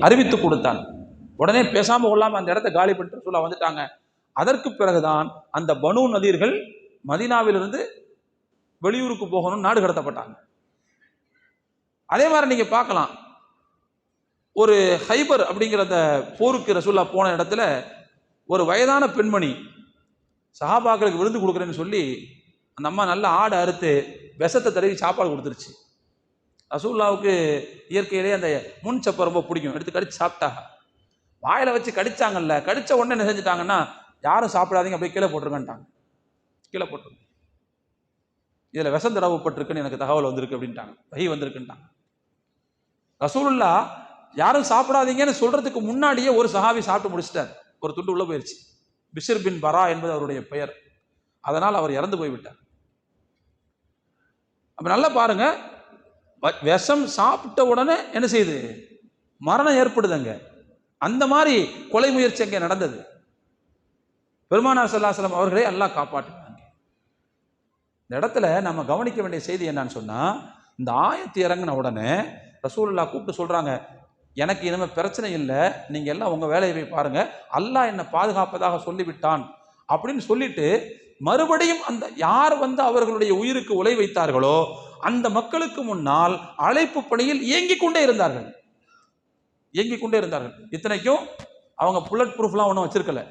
அறிவித்து கொடுத்தான். உடனே பேசாம கொள்ளாம அந்த இடத்த காலி பண்ணிட்டு ரசூலுல்லாஹ் வந்துட்டாங்க. அதற்கு பிறகுதான் அந்த பனு நதீர்கள் மதீனாவிலிருந்து வெளியூருக்கு போகணும் நாடு கடத்தப்பட்டாங்க. அதே மாதிரி நீங்க பார்க்கலாம், ஒரு ஹைபர் அப்படிங்கிற அந்த போருக்கு ரசூலுல்லாஹ் போன இடத்துல ஒரு வயதான பெண்மணி சஹாபாக்களுக்கு விருந்து கொடுக்குறேன்னு சொல்லி அந்த அம்மா நல்ல ஆடை அறுத்து விஷத்தை தடவி சாப்பாடு கொடுத்துருச்சு. ரசூலுல்லாஹ்வுக்கு இயற்கையிலேயே அந்த முன் சப்பை ரொம்ப பிடிக்கும், எடுத்து கடிச்சு சாப்பிட்டாங்க. வாயில வச்சு கடிச்சாங்கல்ல, கடிச்ச உடனே என்ன செஞ்சுட்டாங்கன்னா, யாரும் சாப்பிடாதீங்க, அப்படியே கீழே போட்டிருக்கேன்ட்டாங்க. கீழே போட்டிருக்கு, இதுல விஷம் தடவப்பட்டிருக்குன்னு எனக்கு தகவல் வந்திருக்கு அப்படின்ட்டாங்க, வஹி வந்திருக்குன்ட்டாங்க. ரசூலுல்லாஹ் யாரும் சாப்பிடாதீங்கன்னு சொல்றதுக்கு முன்னாடியே ஒரு சஹாபி சாப்பிட்டு முடிச்சிட்டார். ஒரு துண்டு உள்ள போயிருச்சு. பிஷர் பின் பரா என்பது அவருடைய பெயர். அதனால் அவர் இறந்து போய்விட்டார். அப்ப நல்லா பாருங்க, விஷம் சாப்பிட்ட உடனே என்ன செய்யுது, மரணம் ஏற்படுதுங்க. அந்த மாதிரி கொலை முயற்சி அங்கே நடந்தது. பெருமானார் ஸல்லல்லாஹு அலைஹி வஸல்லம் அவர்களை அல்லாஹ் காப்பாற்றினாங்க. இந்த இடத்துல நம்ம கவனிக்க வேண்டிய செய்தி என்னன்னு சொன்னா, இந்த ஆயத்து இறங்கின உடனே ரசூலுல்லாஹ் கூப்பிட்டு சொல்றாங்க, எனக்கு இனிமே பிரச்சனை இல்லை, நீங்க எல்லாம் உங்க வேலையை போய் பாருங்க, அல்லாஹ் என்னை பாதுகாப்பதாக சொல்லிவிட்டான் அப்படின்னு சொல்லிட்டு மறுபடியும் அந்த யார் வந்து அவர்களுடைய உயிருக்கு உலை வைத்தார்களோ அந்த மக்களுக்கு முன்னால் அழைப்பு பணியில் இயங்கிக் கொண்டே இருந்தார்கள். இத்தனைக்கும் அவங்க புல்லட் ப்ரூஃப்லாம் ஒன்றும் வச்சிருக்கல,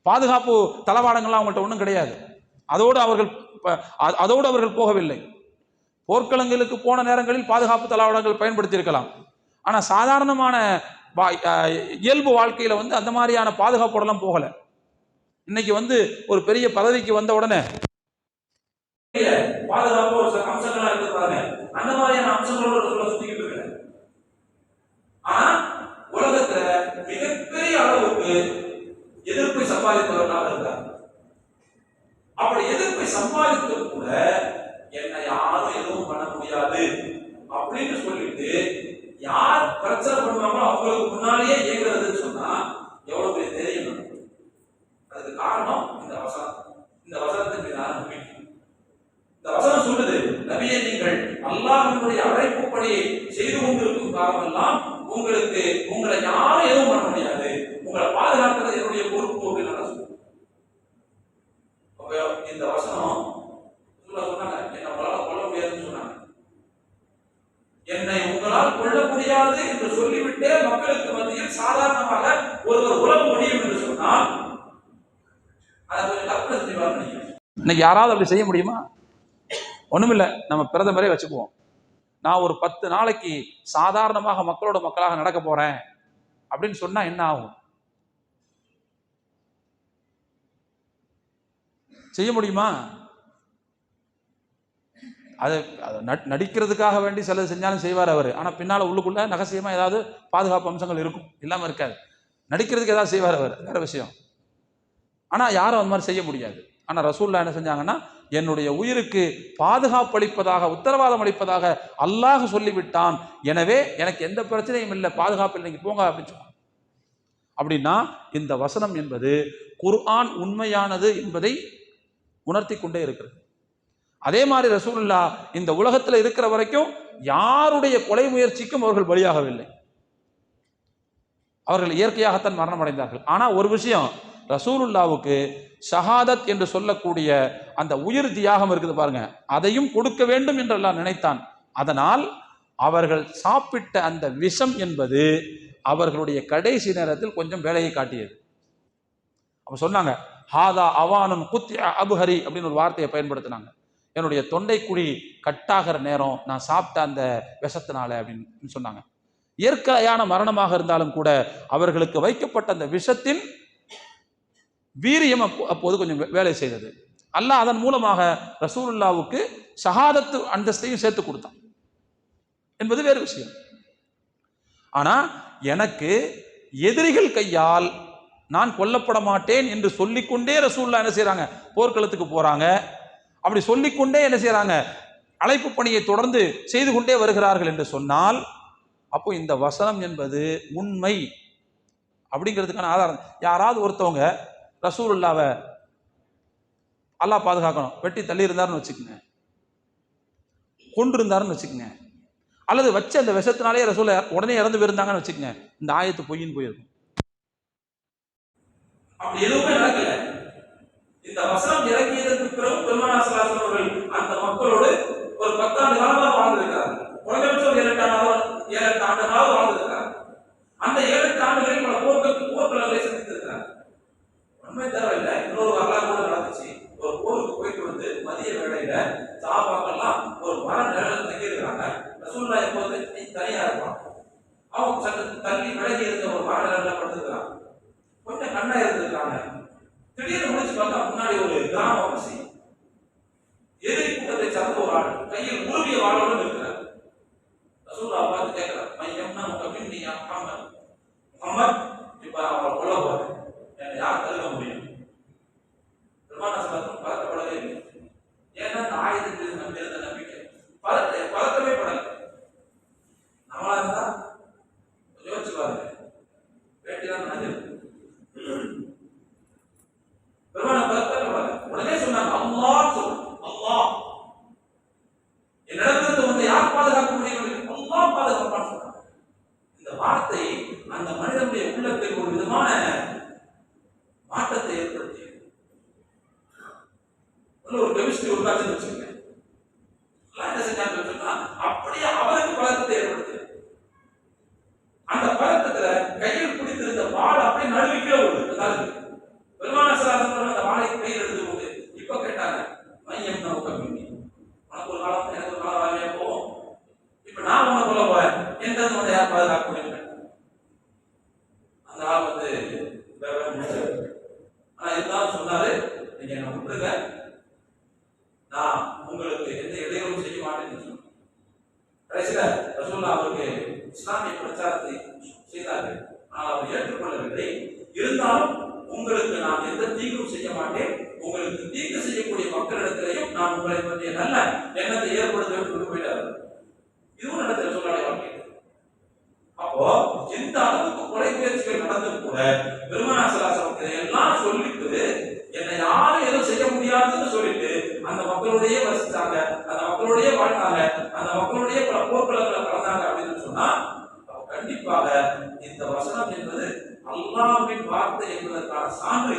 பாதுகாப்பு தளவாடங்கள்லாம் அவங்கள்ட்ட ஒன்றும் கிடையாது. அதோடு அவர்கள் போகவில்லை. போர்க்களங்களுக்கு போன நேரங்களில் பாதுகாப்பு தளவாடங்கள் பயன்படுத்தி இருக்கலாம். ஆனா சாதாரணமான இயல்பு வாழ்க்கையில வந்து அந்த மாதிரியான பாதுகாப்போடலாம் போகல. இன்னைக்கு வந்து ஒரு பெரிய பதவிக்கு வந்த உடனே பாதுகாப்பு ஒரு அம்சங்களா இருக்காங்க, அந்த மாதிரியான அம்சங்களோட சுத்திக்கிட்டு இருக்க. ஆனா உலகத்துல மிகப்பெரிய அளவுக்கு எதிர்ப்பை சம்பாதித்தவர்களாக இருக்காங்க. அப்படி எதிர்ப்பை சம்பாதித்து கூட என்னை யாரும் எதுவும் பண்ண முடியாது அப்படின்னு சொல்லிட்டு யார் பிரச்சனை பண்ணுவாங்களோ அவங்களுக்கு முன்னாலேயே இயங்குறதுன்னு சொன்னா எவ்வளவு பெரிய தெரியும். அதுக்கு காரணம் இந்த வசனம். இந்த வசனத்தின் மீதான நம்பிக்கை. இந்த வசனம் சொல்லுது, நபியே நீங்கள் அல்லாஹ்வினுடைய அழைப்புப்படியை செய்து கொண்டிருக்கும் காலமெல்லாம் உங்களை யாரும் எதுவும் பண்ண முடியாது, உங்களை பாதுகாக்கிறது என்னுடைய பொறுப்பு அப்படின்னு நான் சொல்லுவேன். இந்த வசனம் சொன்னாங்க, என்ன உங்களால் கொல்ல முடியாதுன்னு சொன்னாங்க. என்னை உங்களால் கொல்ல முடியாது என்று சொல்லிவிட்டே மக்களுக்கு மத்தியில் சாதாரணமாக ஒருவர் உலக முடியும் என்று சொன்னால் அதை கொஞ்சம் கற்பனை செஞ்சு பாருங்க. இன்னைக்கு யாராவது அப்படி செய்ய முடியுமா? ஒண்ணுமில்லை. நம்ம பிரதமரே வச்சுக்குவோம், நான் ஒரு 10 நாளைக்கு சாதாரணமாக மக்களோட மக்களாக நடக்க போறேன் அப்படின்னு சொன்னா என்ன ஆகும்? செய்ய முடியுமா? அது நடிக்கிறதுக்காக வேண்டி சிலது செஞ்சாலும் செய்வார் அவர். ஆனா பின்னால உள்ளுக்குள்ள ரகசியமா ஏதாவது பாதுகாப்பு அம்சங்கள் இருக்கும், இல்லாம இருக்காது. நடிக்கிறதுக்கு ஏதாவது செய்வார் அவர், வேற விஷயம். ஆனா யாரும் அந்த மாதிரி செய்ய முடியாது. ஆனா ரசூலுல்லாஹ் என்ன செஞ்சாங்கன்னா, என்னுடைய உயிருக்கு பாதுகாப்பு அளிப்பதாக, உத்தரவாதம் அளிப்பதாக அல்லாஹ் சொல்லிவிட்டான், எனவே எனக்கு எந்த பிரச்சனையும் இல்லை, பாதுகாப்பு இல்லை, போங்க அப்படின்னு சொன்னாங்க. அப்படின்னா இந்த வசனம் என்பது குர்ஆன் உண்மையானது என்பதை உணர்த்தி கொண்டே இருக்கிறது. அதே மாதிரி ரசூலுல்லாஹ் இந்த உலகத்தில் இருக்கிற வரைக்கும் யாருடைய கொலை முயற்சிக்கும் அவர்கள் பலியாகவில்லை. அவர்கள் இயற்கையாகத்தான் மரணம் அடைந்தார்கள். ஆனா ஒரு விஷயம், ரசூலுல்லாவுக்கு ஷஹாதத் என்று சொல்லக்கூடிய அந்த உயிர் தியாகம் இருக்குது பாருங்க, அதையும் கொடுக்க வேண்டும் என்று அல்லாஹ் நினைத்தான். அதனால் அவர்கள் சாப்பிட்ட அந்த விஷம் என்பது அவர்களுடைய கடைசி நேரத்தில் கொஞ்சம் வேலையை காட்டியது. அப்ப சொன்னாங்க, ஹாதா அவானுன் குத்யா அபுஹரி அப்படின்னு ஒரு வார்த்தையை பயன்படுத்தினாங்க. என்னுடைய தொண்டை குழி கட்டாகிற நேரம் நான் சாப்பிட்ட அந்த விஷத்தினால அப்படின்னு சொன்னாங்க. இயற்கையான மரணமாக இருந்தாலும் கூட அவர்களுக்கு வைக்கப்பட்ட அந்த விஷத்தின் வீரியம் அப்போது கொஞ்சம் வேலை செய்தது. அல்லாஹ் அதன் மூலமாக ரசூலுல்லாவுக்கு ஷஹாதத்து அந்தஸ்தையும் சேர்த்து கொடுத்தான் என்பது வேறு விஷயம். ஆனா எனக்கு எதிரிகள் கையால் நான் கொல்லப்பட மாட்டேன் என்று சொல்லிக்கொண்டே ரசூலுல்லாஹ் என்ன செய்யறாங்க, போர்க்களத்துக்கு போறாங்க. அப்படி சொல்லிக்கொண்டே என்ன செய்யறாங்க, அழைப்பு பணியை தொடர்ந்து செய்து கொண்டே வருகிறார்கள் என்று சொன்னால், அப்போ இந்த வசனம் என்பது உண்மை அப்படிங்கிறதுக்கான ஆதாரம். யாராவது ஒருத்தவங்க ரசூலுல்லாவை அல்லாஹ் பாதுகாக்கணும் வெட்டி தள்ளி இருந்தாருன்னு வச்சுக்கோங்க, கொன்று இருந்தாருன்னு வச்சுக்கோங்க, அல்லது வச்ச அந்த விஷத்தினாலே ரசூல் உடனே இறந்து போயிருந்தாங்கன்னு வச்சுக்கோங்க, இந்த ஆயத்து பொய்ன்னு போயிருக்கும். அப்படி எதுவுமே நடக்கல. இந்த வசனம் இறங்கியதற்கு பிறகு பெருமானார் ஸல்லல்லாஹு அலைஹி அவர்கள் அந்த மக்களோடு ஒரு 10 ஆண்டு காலமாக வாழ்ந்திருக்கிறார்கள். குறைந்தபட்சம் 7-8 ஆண்டுகளாக வாழ்ந்திருக்கிறார்கள். அந்த 7-8 ஆண்டுகளில் பல போர்க்களங்களை சந்தித்திருக்கிறார்கள். உண்மை தேவையில்லை, இன்னொரு வரலாறு கூட நடந்துச்சு. ஒரு போருக்கு போயிட்டு வந்து மதிய வேளையில சஹாபாக்கள்லாம் ஒரு மர நிழலில் தங்கியிருக்கிறாங்க. ரசூலுல்லாஹ் எப்போது தனியா இருப்பாங்க. அவங்க சற்று தள்ளி விலகி இருந்த ஒரு மர நிழலில் படுத்துக்கிறாங்க. கொஞ்சம் கண்ணா இருந்திருக்காங்க. திடீர்னு முடிச்சு பார்த்தா முன்னாடி ஒரு கிராமவாசி எதிரி கூட்டத்தை சார்ந்த ஒரு ஆள் கையில் உருவிய வாளுடன் இருக்கிறார். ரசூலுல்லாஹ் பார்த்து கேட்கிறார், மையம்னா முகமின்னியா முஹம்மத், முஹம்மத் இப்ப அவரை கொல்ல போறேன், என்னை யார் தடுக்க முடியும்? பெருமானார் ஸல்லல்லாஹு அலைஹி பதட்டப்படவே இல்லை. ஏன்னா அந்த ஆயுதத்தில் நம்ம இருந்த நம்பிக்கை பதட்டமே படல. நம்மளா இருந்தா யோசிச்சு பாருங்க, வேட்டிதான் நினைஞ்சது. பெருமானார் பதட்டப்படல. உடனே சொன்னாங்க, அல்லாஹ் சொல்லுங்க, அல்லாஹ் என்னிடத்திலிருந்து உன்னை யார் பாதுகாக்க முடியும்? அல்லாஹ் பாதுகாப்பான்னு சொன்னாங்க. இந்த வார்த்தை அந்த மனிதனுடைய உள்ளத்தில் ஒரு விதமான மாற்றத்தை ஏற்படுத்தியது. ஒரு கெமிஸ்ட்ரி உருவாச்சு வச்சுக்கோங்க. என்ன செஞ்சாங்க சொன்னா, அப்படியே அவருக்கு பழக்கத்தை ஏற்படுத்தியது. அந்த பழக்கத்துல கையில் பிடித்திருந்த வாள் அப்படியே நடுவிக்கே ஓடுது. பெருமானார் ஸல்லல்லாஹு அலைஹி வஸல்லம் அந்த வாளை கையில் எடுத்து கொண்டு இப்ப கேட்டாங்க, மையம் நமக்கு மின்னி, உனக்கு ஒரு காலம் எனக்கு ஒரு காலம் வாங்கியா போவோம், இப்ப நான் உன்னை கொல்ல போறேன், எந்த உன்னை யார் பாதுகாக்க முடியும்? அந்த ஆள் வந்து ஆனா இருந்தாலும் சொன்னாரு, நீங்க என்ன விட்டுருங்க, நான் உங்களுக்கு எந்த இடையூறும் செய்ய மாட்டேன்னு சொன்னேன். கடைசியில ரசூலுல்லாஹ் அவருக்கு இஸ்லாமிய பிரச்சாரத்தை செய்தார்கள். ஆனால் அவர் ஏற்றுக்கொள்ளவில்லை. இருந்தாலும் உங்களுக்கு நான் எந்த தீங்கும் செய்ய மாட்டேன், உங்களுக்கு தீங்கு செய்யக்கூடிய மக்களிடத்திலையும் நான் உங்களை பற்றிய நல்ல எண்ணத்தை ஏற்படுத்த கொண்டு போயிட்டார்கள். இதுவும் நடத்த ரசூலுல்லாஹ் வாழ்க்கை. அப்போ எந்த அளவுக்கு கொலை முயற்சிகள் நடந்தும் கூட பெருமானார் ஸல்லல்லாஹு அலைஹி வஸல்லம் எல்லாம் சொல்லிட்டு என்னை யாரும் எதுவும் செய்ய முடியாதுன்னு சொல்லிட்டு அந்த மக்களுடைய வசிச்சாங்க, அந்த மக்களுடைய வாழ்ந்தாங்க, அந்த மக்களுடைய பல போர்க்களங்களை கலந்தாங்க அப்படின்னு சொன்னா கண்டிப்பாக இந்த வசனம் என்பது அல்லாஹ்வின் வார்த்தை என்பதற்கான சான்று.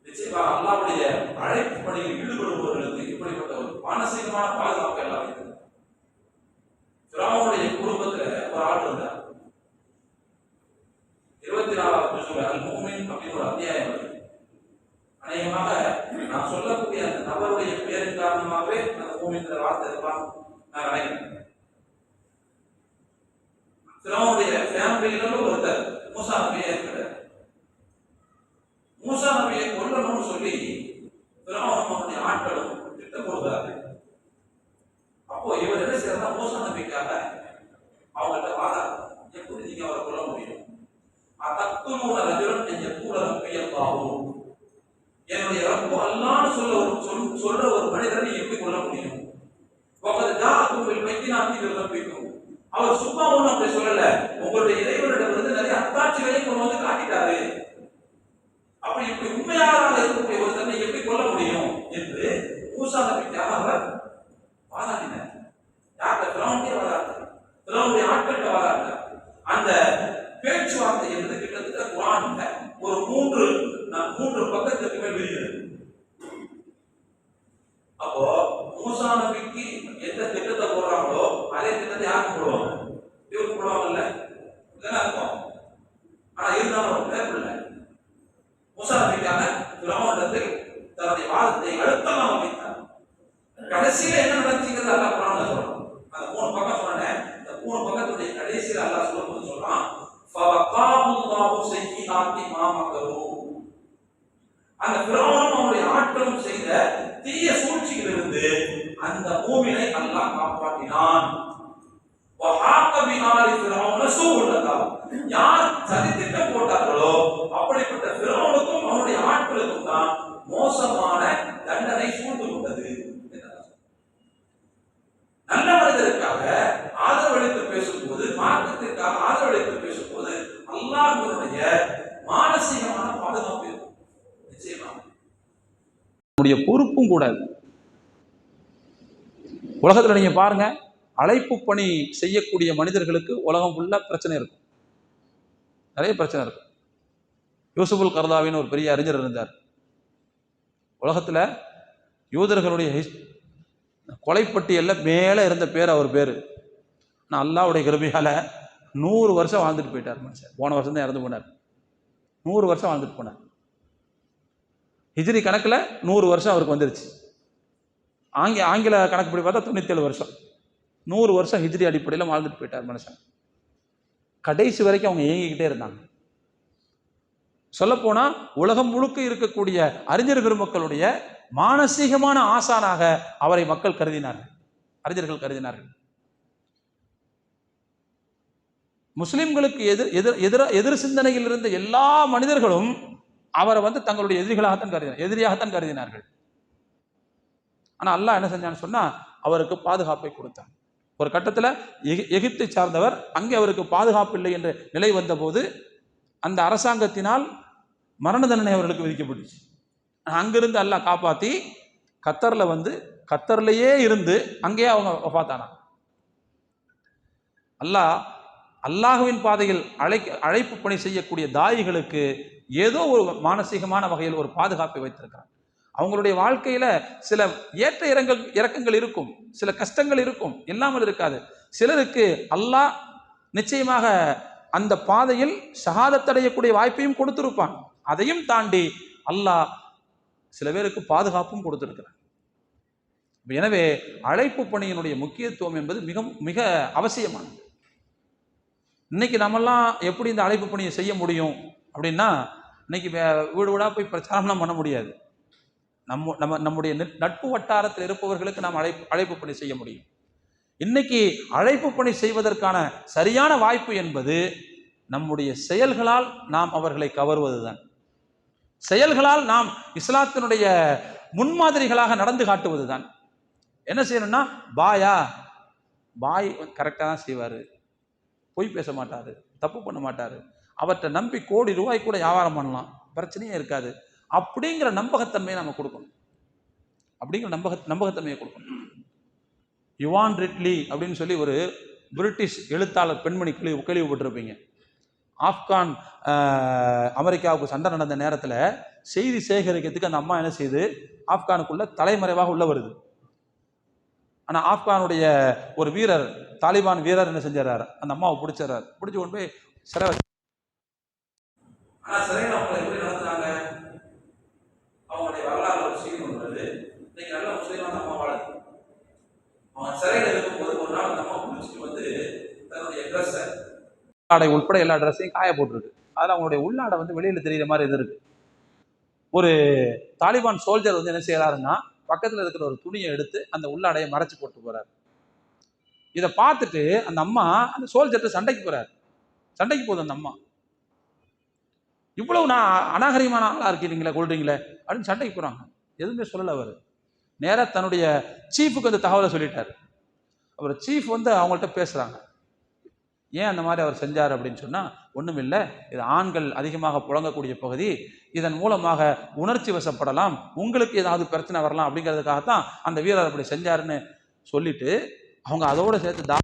நிச்சயமாக அல்லாஹ்வுடைய அழைப்பு பணியில் ஈடுபடுபவர்களுக்கு இப்படிப்பட்ட ஒரு மானசீகமான பாதுகாப்பு எல்லாம் இருக்குது. ஃபிரௌனுடைய குடும்பத்துல ஒரு ஆள் இருந்தார். 24வது சூரா அல்-முஃமின் அப்படின்னு ஒரு அத்தியாயம் இருக்கு. அநேகமாக நான் சொல்லக்கூடிய அந்த நபருடைய பெயரின் காரணமாகவே அந்த மூமின்ற வார்த்தை இருப்பான் நான் நினைக்கிறேன். ஃபிரௌனுடைய ஃபேமிலியில ஒருத்தர் மூசா நபியை இருக்கிறார். மூசா நபியை கொல்லணும்னு சொல்லி ஃபிரௌனும் அவனுடைய ஆட்களும் திட்டம் போடுகிறார்கள். அப்போ இவர் என்ன செய்யறா, மூசா நபிக்காக அவங்கள்ட்ட வாதாடுறார், எப்படி நீங்க அவரை கொல்ல முடியும்? அத்தக்குனூன ரஜுலன் என்ற கூட ரப்பியல்லாஹு, என்னுடைய ரப்பு அல்லாஹ்னு சொல்ற ஒரு மனிதரை நீ எப்படி கொல்ல முடியும்? வகத் ஜாஅக்கும் பில் பையினாத்தி மின் ரப்பிக்கும், அவர் சும்மா ஒன்றும் அப்படி சொல்லல, உங்களுடைய இறைவனிடமிருந்து நிறைய அத்தாட்சிகளையும் கொண்டு வந்து காட்டிட்டாரு. அப்படி இப்படி உண்மையாளராக இருக்கக்கூடிய ஒரு தன்னை எப்படி கொல்ல முடியும் என்று மூசா நபிக்காக அவர் வாதாடினார். யார்கிட்ட? ஃபிரௌனுடைய வாதாடினார், ஃபிரௌனுடைய ஆட்கள்கிட்ட வாதாடினார். அந்த பேச்சுவார்த்தை என்பது கிட்டத்தட்ட குர்ஆன்ல ஒரு 3 பக்கத்துக்கு மேல் விரிகிறது. அப்போ மூசா நபிக்கு எந்த திட்டத்தை போடுறாங்களோ அதே திட்டத்தை யாருக்கு போடுவாங்க? இவருக்கு போடுவாங்கல்ல, இதெல்லாம் இருக்கும். ஆனா இருந்தாலும் ஒரு பேப்பர்ல மூசா நபிக்காக ஃபிரௌனிடத்தில் தன்னுடைய வாதத்தை அழுத்தமாக வைத்தார். கடைசியில என்ன நடந்துச்சுங்கிறது அல்லாஹ் குர்ஆன்ல சொல்றான். அந்த 3 பக்கம் சொன்னேன், இந்த 3 பக்கத்துடைய கடைசியில அல்லாஹ் சொல்லும்போது சொல்றான், ஃபவகாஹுல்லாஹு ஸய்யிஆத்தி மா மக்கரு, அந்த ஃபிரௌனும் அவனுடைய ஆட்களும் செய்த தீய சூழ்ச்சியிலிருந்து அந்த மூமினை அல்லாஹ் காப்பாற்றினான். வஹாக பிஆலி ஃபிரௌன சூஉல் அதாப், யார் சதித்திட்டம் போட்டார்களோ அப்படிப்பட்ட ஃபிரௌனுக்கும் அவனுடைய ஆட்களுக்கும் தான் மோசமான தண்டனை சூழ்ந்து கொண்டது. நல்ல மனிதருக்காக ஆதரவளித்து பேசும்போது, மார்க்கத்திற்காக ஆதரவளித்து பேசும்போது அல்லாஹ்வுடைய மானசீகமான பாதுகாப்பு இருக்கும். நிச்சயமாக நம்முடைய பொறுப்பும் கூட. உலகத்தில் நீங்கள் பாருங்க, அழைப்பு பணி செய்யக்கூடிய மனிதர்களுக்கு உலகம் ஃபுல்லாக பிரச்சனை இருக்கும், நிறைய பிரச்சனை இருக்கும். யூசுஃபுல் கர்தாவின்னு ஒரு பெரிய அறிஞர் இருந்தார். உலகத்தில் யூதர்களுடைய கொலைப்பட்டியல்ல மேலே இருந்த பேர் அவர் பேர். நான் அல்லாஹ்வுடைய கிருபையால் 100 வருஷம் வாழ்ந்துட்டு போயிட்டார் மனுஷன். போன வருஷம் தான் இறந்து போனார். 100 வருஷம் வாழ்ந்துட்டு போனார். ஹிஜ்ரி கணக்கில் 100 வருஷம் அவருக்கு வந்துருச்சு. ஆங்கில கணக்குப்படி பார்த்தா 97 வருஷம். 100 வருஷம் ஹிஜ்ரி அடிப்படையில் வாழ்ந்துட்டு போயிட்டார் மனுஷன். கடைசி வரைக்கும் அவங்க இயங்கிக்கிட்டே இருந்தாங்க. சொல்லப்போனா உலகம் முழுக்க இருக்கக்கூடிய அறிஞர் பெருமக்களுடைய மானசீகமான ஆசானாக அவரை மக்கள் கருதினார்கள், அறிஞர்கள் கருதினார்கள். முஸ்லிம்களுக்கு எதிர் சிந்தனையில் இருந்த எல்லா மனிதர்களும் அவரை தங்களுடைய எதிரியாகத்தான் கருதினார்கள். ஆனா அல்லாஹ் என்ன செஞ்சான்னு சொன்னா, அவருக்கு பாதுகாப்பை கொடுத்தார். ஒரு கட்டத்தில் எகிப்தை சார்ந்தவர், அங்கே அவருக்கு பாதுகாப்பு இல்லை என்ற நிலை வந்தபோது அந்த அரசாங்கத்தினால் மரண தண்டனை அவர்களுக்கு விதிக்கப்பட்டுச்சு. அங்கிருந்து அல்லாஹ் காப்பாற்றி கத்தரில் கத்தர்லேயே இருந்து அங்கேயே அவங்க வஃபாத்தானாங்க. அல்லாஹ்வின் பாதையில் அழைப்பு பணி செய்யக்கூடிய தாயிகளுக்கு ஏதோ ஒரு மானசீகமான வகையில் ஒரு பாதுகாப்பை வைத்திருக்கிறார். அவங்களுடைய வாழ்க்கையில சில ஏற்ற இறக்கங்கள் இருக்கும், சில கஷ்டங்கள் இருக்கும், இல்லாமல் இருக்காது. சிலருக்கு அல்லாஹ் நிச்சயமாக அந்த பாதையில் ஷஹாதத் அடையக்கூடிய வாய்ப்பையும் கொடுத்திருப்பான். அதையும் தாண்டி அல்லாஹ் சில பேருக்கு பாதுகாப்பும் கொடுத்திருக்கிறார். எனவே அழைப்பு பணியினுடைய முக்கியத்துவம் என்பது மிக மிக அவசியமானது. இன்னைக்கு நம்மெல்லாம் எப்படி இந்த அழைப்பு பணியை செய்ய முடியும் அப்படின்னா, இன்னைக்கு வீடு வீடாக போய் பிரச்சாரம்லாம் பண்ண முடியாது. நம்முடைய நட்பு வட்டாரத்தில் இருப்பவர்களுக்கு நாம் அழைப்பு பணி செய்ய முடியும். இன்னைக்கு அழைப்பு பணி செய்வதற்கான சரியான வாய்ப்பு என்பது நம்முடைய செயல்களால் நாம் அவர்களை கவருவதுதான். செயல்களால் நாம் இஸ்லாத்தினுடைய முன்மாதிரிகளாக நடந்து காட்டுவதுதான். என்ன செய்யணும்னா, பாய் கரெக்டாக தான் செய்வார், பொய் பேச மாட்டார், தப்பு பண்ண மாட்டார், அவற்றை நம்பி கோடி ரூபாய் கூட வியாபாரம் பண்ணலாம், பிரச்சனையே இருக்காது, அப்படிங்கிற நம்பகத்தன்மையை நம்ம கொடுக்கணும். அப்படிங்கிற நம்பகத்தன்மையை கொடுக்கணும். யுவான் ரிட்லி அப்படின்னு சொல்லி ஒரு பிரிட்டிஷ் எழுத்தாளர் பெண்மணி கேள்விப்பட்டிருப்பீங்க. ஆப்கான் அமெரிக்காவுக்கு சண்டை நடந்த நேரத்தில் செய்தி சேகரிக்கிறதுக்கு அந்த அம்மா என்ன செய்யுது, ஆப்கானுக்குள்ள தலைமறைவாக உள்ள வருது. ஆனால் ஆப்கானுடைய ஒரு வீரர், தாலிபான் வீரர் என்ன செஞ்சார், அந்த அம்மாவை பிடிச்சார். பிடிச்சி கொண்டு போய் சிறை வச்சு. ஆனால் சிறையில் அவங்களை எப்படி நடத்துறாங்க, அவங்களுடைய வரலாறு ஒரு செய்தி பண்ணுறது. இன்னைக்கு நல்ல முஸ்லீமான அம்மா வாழுது. அவன் சிறையில் இருக்கும்போது ஒரு நாள் அந்த அம்மா பிடிச்சிட்டு தன்னுடைய ட்ரெஸ்ஸை, ஆடை உட்பட எல்லா ட்ரெஸ்ஸையும் காய போட்டிருக்கு. அதில் அவங்களுடைய உள்ளாடை வெளியில் தெரிகிற மாதிரி இது இருக்கு. ஒரு தாலிபான் சோல்ஜர் என்ன செய்யறாருன்னா, பக்கத்தில் இருக்கிற ஒரு துணியை எடுத்து அந்த உள்ளாடையை மறைச்சு போட்டு போறாரு. இதை பார்த்துட்டு அந்த அம்மா அந்த சோல்ஜர்கிட்ட சண்டைக்கு போகுது. அந்த அம்மா, இவ்வளவு நான் அநாகரிகமான ஆளா இருக்கீங்களே, கொள்றீங்களே அப்படின்னு சண்டைக்கு போறாங்க. எதுவுமே சொல்லலை. அவர் நேராக தன்னுடைய சீஃபுக்கு அந்த தகவலை சொல்லிட்டார். அவர் சீஃப் அவங்கள்ட்ட பேசுறாங்க. ஏன் அந்த மாதிரி அவர் செஞ்சார் அப்படின்னு சொன்னா, ஒன்றும் இல்லை, இது ஆண்கள் அதிகமாக புழங்கக்கூடிய பகுதி, இதன் மூலமாக உணர்ச்சி வசப்படலாம், உங்களுக்கு ஏதாவது பிரச்சனை வரலாம் அப்படிங்கிறதுக்காகத்தான் அந்த வீரர் அப்படி செஞ்சாருன்னு சொல்லிட்டு அவங்க அதோட சேர்த்து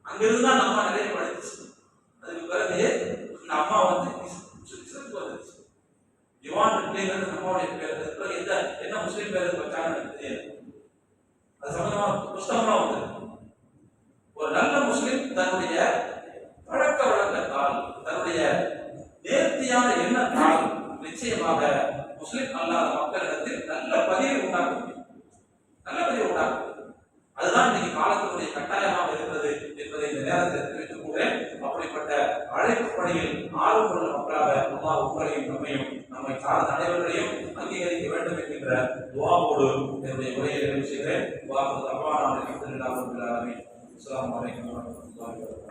அங்கிருந்து தான் நம்ம நிறைய படிச்சு. அதுக்கு பிறகு இந்த அம்மா அம்மாவுடைய பேர் என்ன முஸ்லீம் பேர் வச்சாங்கன்னு எனக்கு தெரியாது. அது சம்பந்தமா புஸ்தகமா ஒரு நல்ல முஸ்லிம் தன்னுடைய பழக்க வழக்கத்தால், தன்னுடைய நேர்த்தியான எண்ணத்தால் நிச்சயமாக முஸ்லிம் அல்லாத மக்களிடத்தில் நல்ல பதிவை உண்டாக்க முடியும். அதுதான் இன்னைக்கு காலத்தினுடைய கட்டாயமாக இருக்கிறது என்பதை இந்த நேரத்தில் தெரிவித்துக் கொள்கிறேன். அப்படிப்பட்ட அழைப்பு பணியில் ஆர்வமுள்ள மக்களாக அல்லாஹ் உங்களையும் நம்மையும் நம்மை சார்ந்த அனைவர்களையும் அங்கீகரிக்க வேண்டும் என்கின்ற துஆவோடு என்னுடைய உரையை நிறைவு செய்கிறேன். அஸ்ஸலாமு அலைக்கும் வரஹ்மத்துல்லாஹி வபரகாத்துஹு.